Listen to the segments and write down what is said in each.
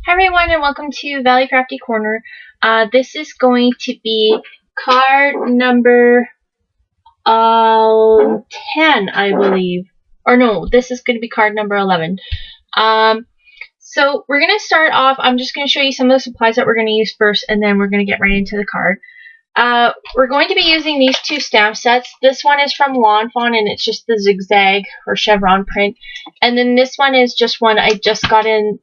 Hi everyone and welcome to Valley Crafty Corner. This is going to be card number 10, I believe. Or no, this is going to be card number 11. So we're going to start off, I'm just going to show you some of the supplies that we're going to use first, and then we're going to get right into the card. We're going to be using these two stamp sets. This one is from Lawn Fawn and it's just the zigzag or chevron print. And then this one is just one I just got in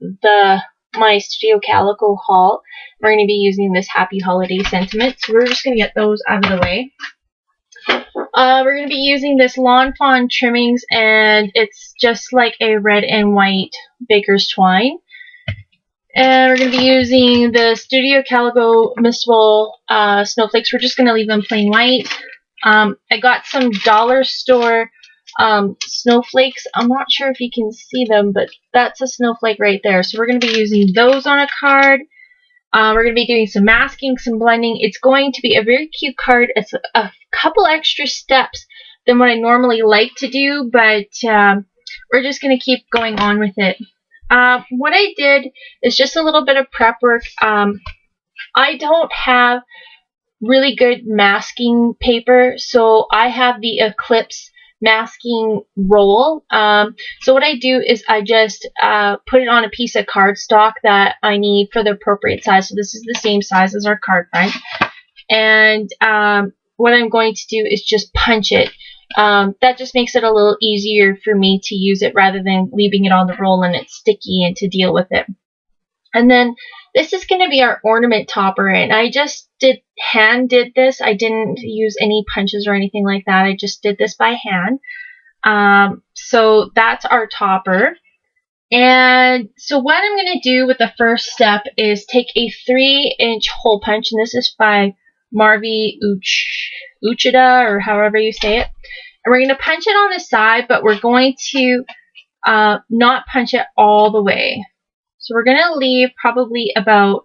my Studio Calico haul. We're going to be using this Happy Holiday sentiment. So we're just going to get those out of the way. We're going to be using this Lawn Fawn trimmings, and it's just like a red and white baker's twine. And we're going to be using the Studio Calico Mistable snowflakes. We're just going to leave them plain white. I got some dollar store snowflakes. I'm not sure if you can see them, but that's a snowflake right there. So we're going to be using those on a card. We're going to be doing some masking, some blending. It's going to be a very cute card. It's a couple extra steps than what I normally like to do, but we're just going to keep going on with it. What I did is just a little bit of prep work. I don't have really good masking paper, so I have the Eclipse masking roll. So what I do is I just put it on a piece of cardstock that I need for the appropriate size. So this is the same size as our card front. And what I'm going to do is just punch it. That just makes it a little easier for me to use it rather than leaving it on the roll and it's sticky and to deal with it. And then this is going to be our ornament topper, and I just hand did this. I didn't use any punches or anything like that. I just did this by hand. So that's our topper. And so what I'm going to do with the first step is take a 3-inch hole punch, and this is by Marvi Uchida, or however you say it. And we're going to punch it on the side, but we're going to not punch it all the way. So we're going to leave probably about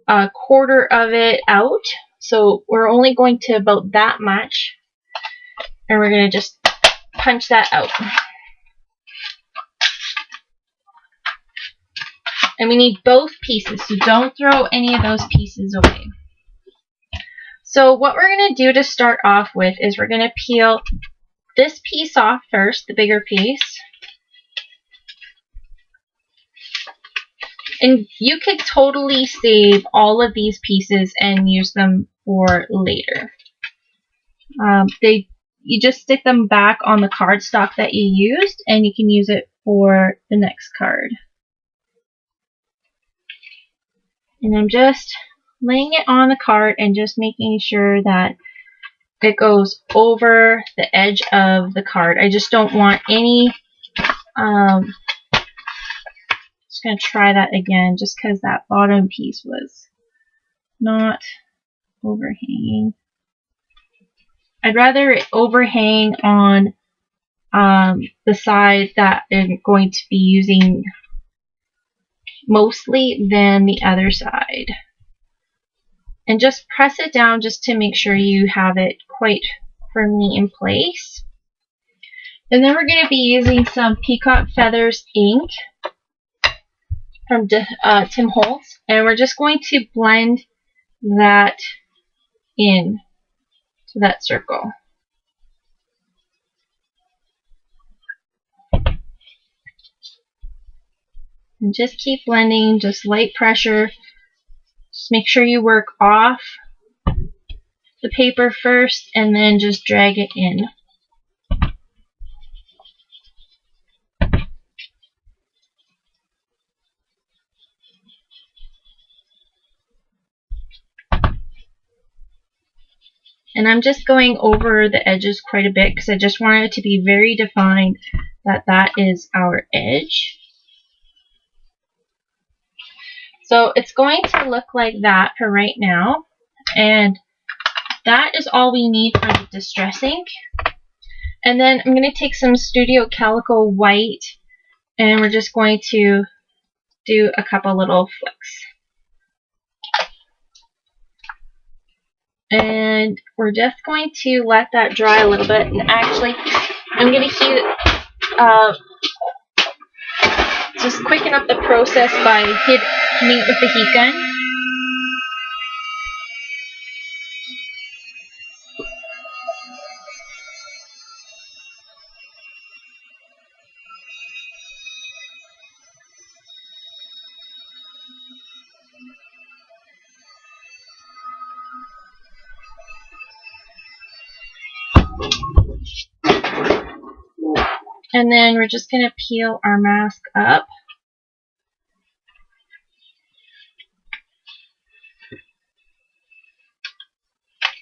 a quarter of it out. So we're only going to about that much. And we're going to just punch that out. And we need both pieces, so don't throw any of those pieces away. So what we're going to do to start off with is we're going to peel this piece off first, the bigger piece. And you could totally save all of these pieces and use them for later. You just stick them back on the cardstock that you used, and you can use it for the next card. And I'm just laying it on the card and just making sure that it goes over the edge of the card. I just don't want any just going to try that again just because that bottom piece was not overhanging. I'd rather it overhang on the side that I'm going to be using mostly than the other side. And just press it down just to make sure you have it quite firmly in place. And then we're going to be using some Peacock Feathers ink from Tim Holtz, and we're just going to blend that in to that circle. And just keep blending, just light pressure. Just make sure you work off the paper first and then just drag it in. And I'm just going over the edges quite a bit because I just want it to be very defined that that is our edge. So it's going to look like that for right now. And that is all we need for the distress ink. And then I'm going to take some Studio Calico white, and we're just going to do a couple little flicks. And we're just going to let that dry a little bit. And actually, I'm going to heat it just quicken up the process by hitting it with the heat gun. And then we're just going to peel our mask up.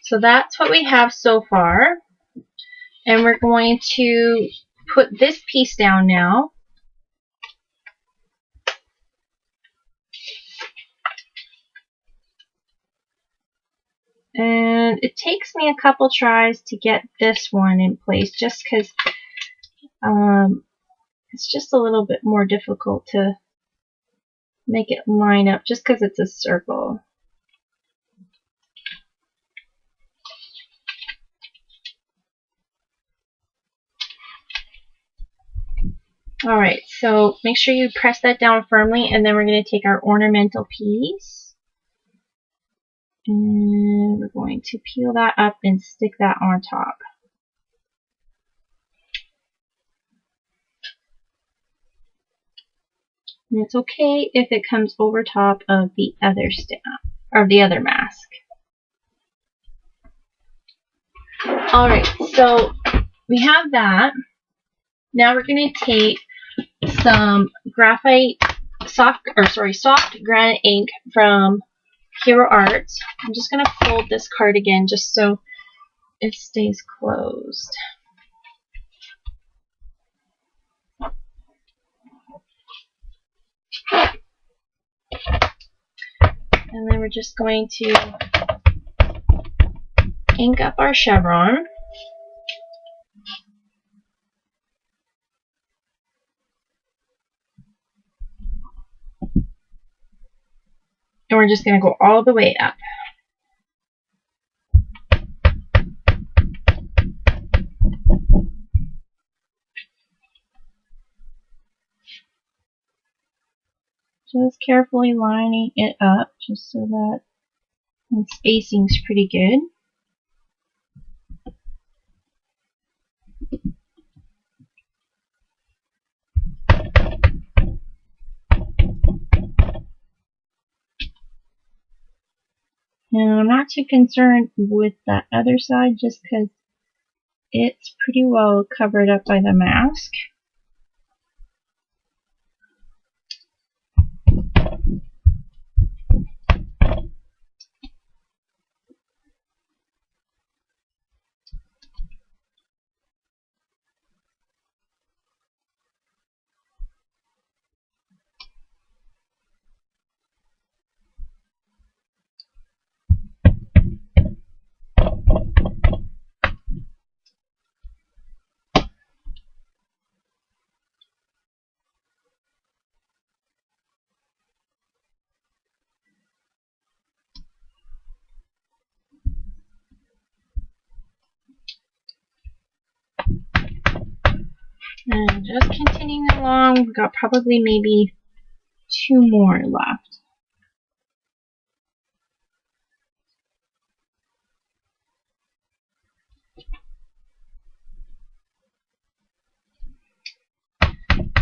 So that's what we have so far. And we're going to put this piece down now. And it takes me a couple tries to get this one in place just because it's just a little bit more difficult to make it line up just because it's a circle. Alright, so make sure you press that down firmly, and then we're going to take our ornamental piece and we're going to peel that up and stick that on top. And it's okay if it comes over top of the other stamp, or the other mask. Alright, so we have that. Now we're going to take some soft granite ink from Hero Arts. I'm just going to fold this card again just so it stays closed. And then we're just going to ink up our chevron. And we're just going to go all the way up. Just carefully lining it up just so that the spacing's pretty good. And I'm not too concerned with that other side just because it's pretty well covered up by the mask. And just continuing along, we've got probably maybe 2 more left.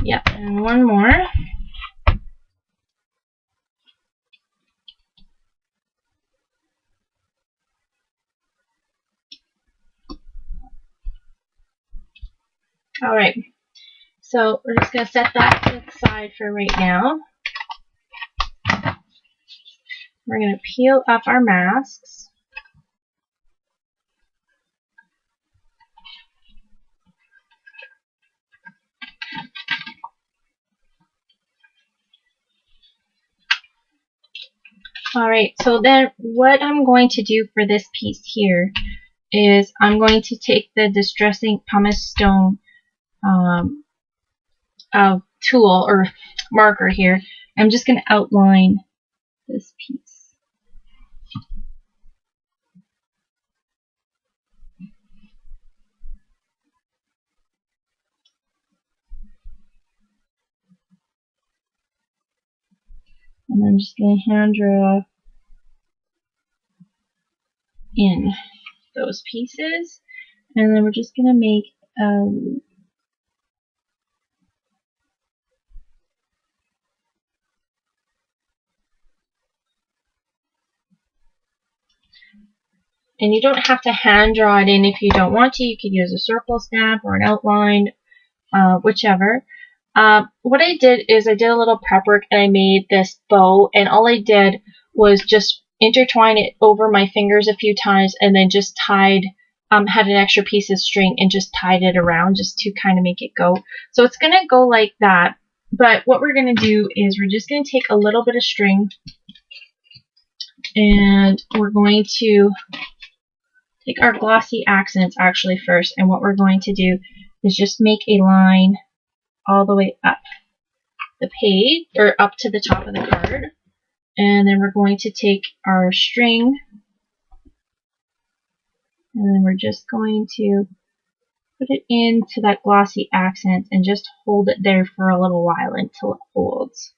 Yep, and 1 more. Alright, so we're just going to set that to the side for right now. We're going to peel up our masks. Alright, so then what I'm going to do for this piece here is I'm going to take the Distressing Pumice Stone tool or marker here. I'm just going to outline this piece. And I'm just going to hand draw in those pieces. And then we're just going to make a loop. And you don't have to hand draw it in if you don't want to. You could use a circle stamp or an outline, whichever. What I did is I did a little prep work and I made this bow, and all I did was just intertwine it over my fingers a few times and then just tied, had an extra piece of string and just tied it around just to kind of make it go. So it's going to go like that, but what we're going to do is we're just going to take a little bit of string and we're going to take our glossy accents actually first, and what we're going to do is just make a line all the way up the page, or up to the top of the card. And then we're going to take our string, and then we're just going to put it into that glossy accent and just hold it there for a little while until it holds.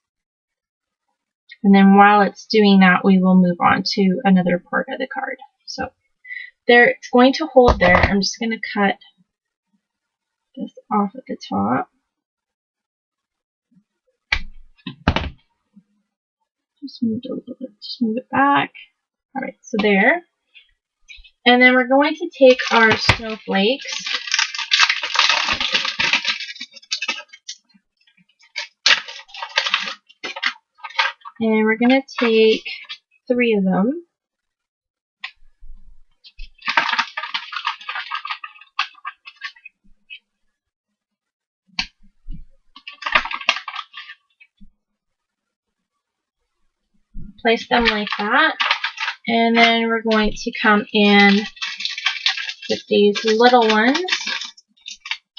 And then while it's doing that, we will move on to another part of the card. So there, it's going to hold there. I'm just going to cut this off at the top. Just move it a little bit. Just move it back. Alright, so there. And then we're going to take our snowflakes. And we're going to take 3 of them. Place them like that. And then we're going to come in with these little ones.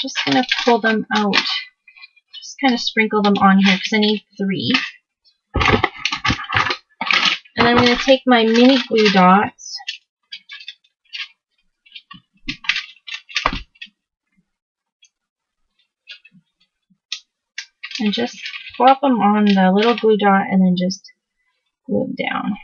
Just going to pull them out. Just kind of sprinkle them on here because I need 3. And I'm going to take my mini glue dots and just plop them on the little glue dot and then just glue them down.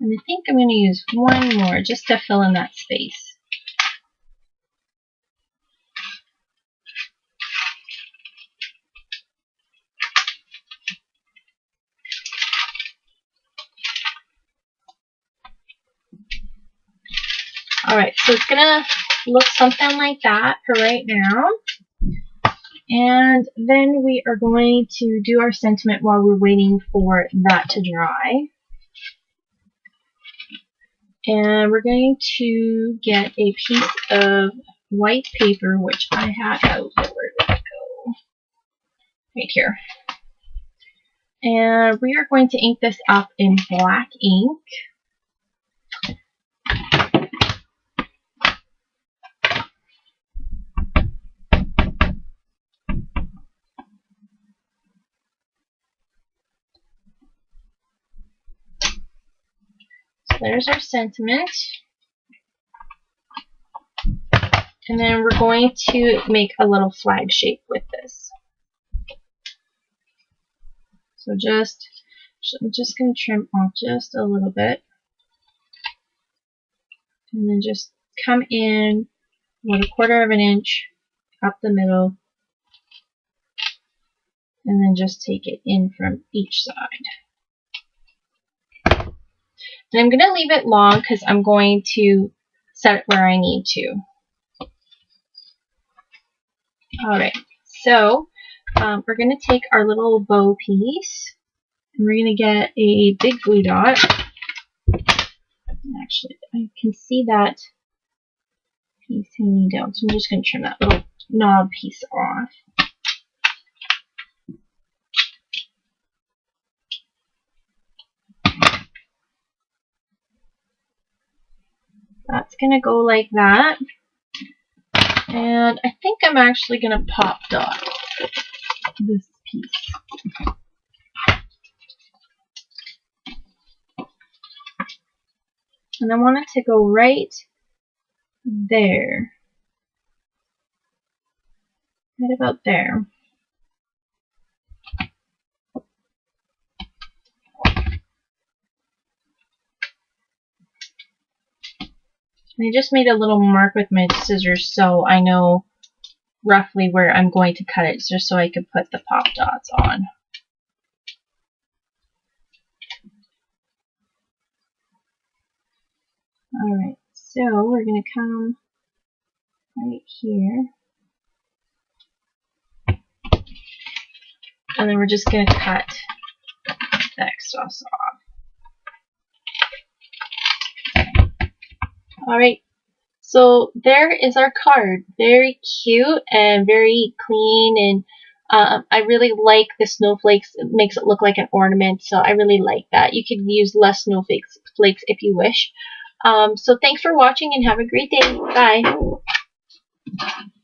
And I think I'm going to use one more just to fill in that space. Alright, so it's going to look something like that for right now. And then we are going to do our sentiment while we're waiting for that to dry. And we're going to get a piece of white paper, which I had out. Where did it go? Right here. And we are going to ink this up in black ink. There's our sentiment. And then we're going to make a little flag shape with this. So I'm just going to trim off just a little bit. And then just come in about 1/4 of an inch up the middle. And then just take it in from each side. And I'm going to leave it long because I'm going to set it where I need to. Alright, so we're going to take our little bow piece and we're going to get a big glue dot. Actually, I can see that piece hanging down, so I'm just going to trim that little knob piece off. That's going to go like that. And I think I'm actually going to pop dot this piece. And I want it to go right there. Right about there. And I just made a little mark with my scissors so I know roughly where I'm going to cut it, just so I could put the pop dots on. Alright, so we're going to come right here. And then we're just going to cut the excess off. Alright, so there is our card. Very cute and very clean, and I really like the snowflakes. It makes it look like an ornament, so I really like that. You could use less snowflakes if you wish. So thanks for watching and have a great day. Bye.